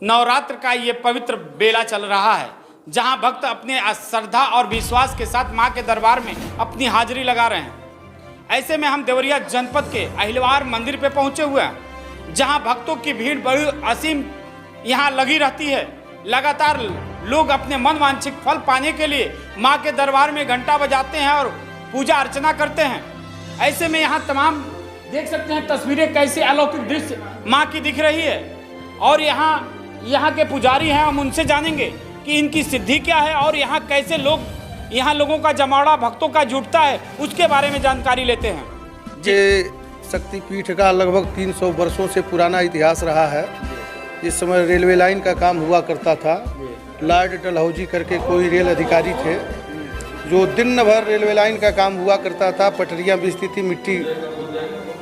नवरात्र का ये पवित्र बेला चल रहा है, जहां भक्त अपने श्रद्धा और विश्वास के साथ मां के दरबार में अपनी हाजिरी लगा रहे हैं। ऐसे में हम देवरिया जनपद के अहिलवार मंदिर पे पहुंचे हुए हैं, जहां भक्तों की भीड़ बड़ी असीम यहां लगी रहती है। लगातार लोग अपने मन वांछित फल पाने के लिए मां के दरबार में घंटा बजाते हैं और पूजा अर्चना करते हैं। ऐसे में यहाँ तमाम देख सकते हैं तस्वीरें कैसे अलौकिक दृश्य माँ की दिख रही है। और यहाँ के पुजारी हैं, हम उनसे जानेंगे कि इनकी सिद्धि क्या है और यहाँ कैसे यहाँ लोगों का जमावड़ा भक्तों का जुटता है, उसके बारे में जानकारी लेते हैं। ये शक्तिपीठ का लगभग 300 वर्षों से पुराना इतिहास रहा है। इस समय रेलवे लाइन का काम हुआ करता था। लॉर्ड डलहौजी करके कोई रेल अधिकारी थे जो दिन भर रेलवे लाइन का काम हुआ करता था। पटरियाँ बिछती थी, मिट्टी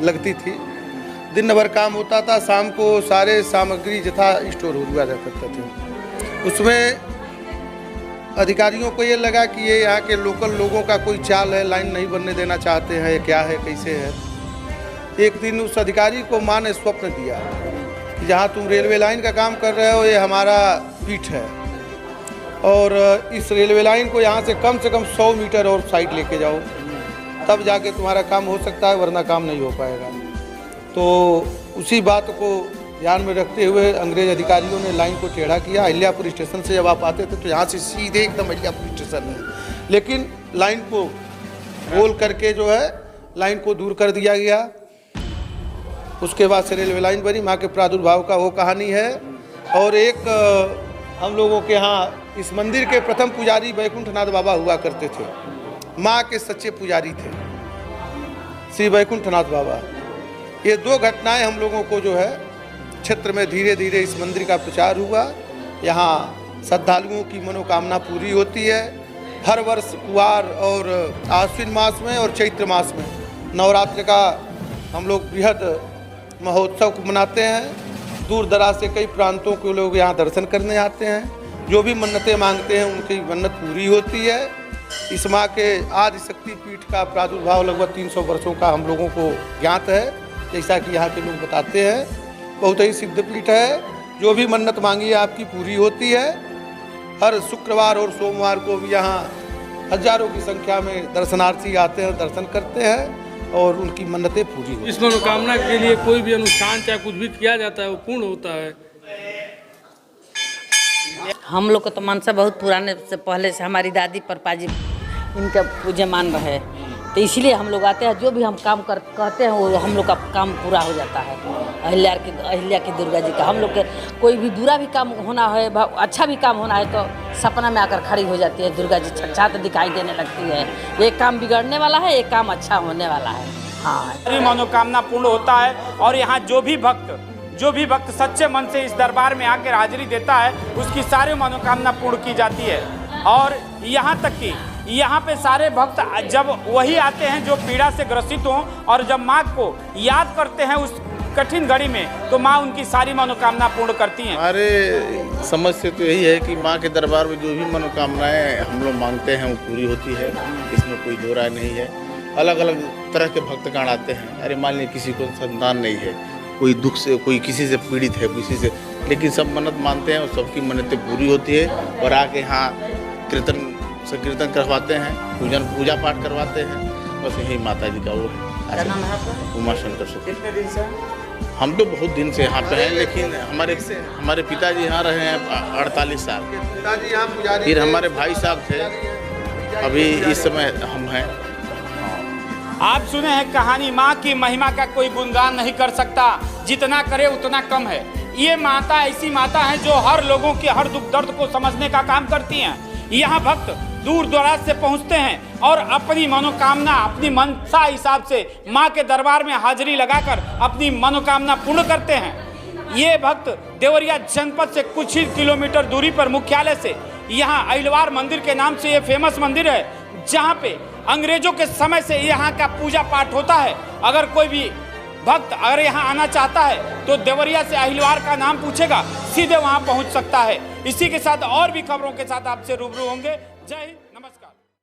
लगती थी, दिन भर काम होता था। शाम को सारे सामग्री जथा स्टोर हुआ करते थे। उसमें अधिकारियों को ये लगा कि ये यहाँ के लोकल लोगों का कोई चाल है, लाइन नहीं बनने देना चाहते हैं, ये क्या है, कैसे है। एक दिन उस अधिकारी को माँ ने स्वप्न दिया कि जहाँ तुम रेलवे लाइन का काम कर रहे हो, ये हमारा पीठ है और इस रेलवे लाइन को यहाँ से कम 100 मीटर और साइड लेके जाओ, तब जाके तुम्हारा काम हो सकता है, वरना काम नहीं हो पाएगा। तो उसी बात को ध्यान में रखते हुए अंग्रेज अधिकारियों ने लाइन को टेढ़ा किया। अहिल्यापुर स्टेशन से जब आप आते थे तो यहाँ से सीधे एकदम अहिल्यापुर स्टेशन है, लेकिन लाइन को गोल करके जो है लाइन को दूर कर दिया गया। उसके बाद से रेलवे लाइन बनी। माँ के प्रादुर्भाव का वो कहानी है। और एक हम लोगों के यहाँ इस मंदिर के प्रथम पुजारी बैकुंठनाथ बाबा हुआ करते थे। माँ के सच्चे पुजारी थे श्री बैकुंठनाथ बाबा। ये दो घटनाएं हम लोगों को जो है क्षेत्र में धीरे धीरे इस मंदिर का प्रचार हुआ। यहाँ श्रद्धालुओं की मनोकामना पूरी होती है। हर वर्ष कुवार और आश्विन मास में और चैत्र मास में नवरात्र का हम लोग बृहद महोत्सव को मनाते हैं। दूर दराज से कई प्रांतों के लोग यहाँ दर्शन करने आते हैं। जो भी मन्नतें मांगते हैं उनकी मन्नत पूरी होती है। इस माँ के आदि शक्ति पीठ का प्रादुर्भाव लगभग 300 वर्षों का हम लोगों को ज्ञात है। जैसा कि यहाँ के लोग बताते हैं, बहुत ही सिद्ध पीठ है। जो भी मन्नत मांगी है आपकी पूरी होती है। हर शुक्रवार और सोमवार को भी यहाँ हजारों की संख्या में दर्शनार्थी आते हैं, दर्शन करते हैं और उनकी मन्नतें पूरी होती हैं। इस मनोकामना के लिए कोई भी अनुष्ठान चाहे कुछ भी किया जाता है वो पूर्ण होता है। हम लोग को तो मनसा बहुत पुराने से पहले से हमारी दादी परपा जी इनका पूज्यमान रहे, तो इसलिए हम लोग आते हैं। जो भी हम काम कहते हैं वो हम लोग का काम पूरा हो जाता है। अहिल्या की दुर्गा जी का हम लोग के कोई भी बुरा भी काम होना है, अच्छा भी काम होना है तो सपना में आकर खड़ी हो जाती है दुर्गा जी। छटछाट दिखाई देने लगती है। एक काम बिगड़ने वाला है, एक काम अच्छा होने वाला है। हाँ, सारी मनोकामना पूर्ण होता है। और यहाँ जो भी भक्त सच्चे मन से इस दरबार में आकर हाजिरी देता है, उसकी सारी मनोकामना पूर्ण की जाती है। और यहाँ तक कि यहाँ पे सारे भक्त जब वही आते हैं जो पीड़ा से ग्रसित हों, और जब माँ को याद करते हैं उस कठिन घड़ी में, तो माँ उनकी सारी मनोकामना पूर्ण करती हैं। हमारे समझ से तो यही है कि माँ के दरबार में जो भी मनोकामनाएं हम लोग मांगते हैं वो पूरी होती है। इसमें कोई दो राय नहीं है। अलग अलग तरह के भक्तगण आते हैं। अरे मान लीजिए किसी को संतान नहीं है, कोई दुख से, कोई किसी से पीड़ित है, किसी से, लेकिन सब मन्नत मानते हैं और सबकी मन्नतें पूरी होती है। और आके यहाँ कीर्तन करवाते हैं, पूजा पाठ करवाते हैं। बस यही माता जी का वो है। उमा शंकर से। कितने दिन से? हम तो बहुत दिन से यहाँ पे हैं, लेकिन हमारे पिताजी यहाँ रहे हैं 48 साल। फिर हमारे भाई साहब थे, अभी इस समय हम हैं। आप सुने हैं कहानी। माँ की महिमा का कोई गुणगान नहीं कर सकता, जितना करे उतना कम है। ये माता ऐसी माता है जो हर लोगों के हर दुख दर्द को समझने का काम करती हैं। यहाँ भक्त दूर दराज से पहुँचते हैं और अपनी मनोकामना, अपनी मनसा हिसाब से माँ के दरबार में हाजिरी लगाकर अपनी मनोकामना पूर्ण करते हैं। ये भक्त देवरिया जनपद से कुछ ही किलोमीटर दूरी पर मुख्यालय से यहाँ अहिलवार मंदिर के नाम से ये फेमस मंदिर है, जहाँ पे अंग्रेजों के समय से यहाँ का पूजा पाठ होता है। अगर कोई भी भक्त अगर यहाँ आना चाहता है तो देवरिया से अहिलवार का नाम पूछेगा, सीधे वहाँ पहुँच सकता है। इसी के साथ और भी खबरों के साथ आपसे रूबरू होंगे। जय हिंद।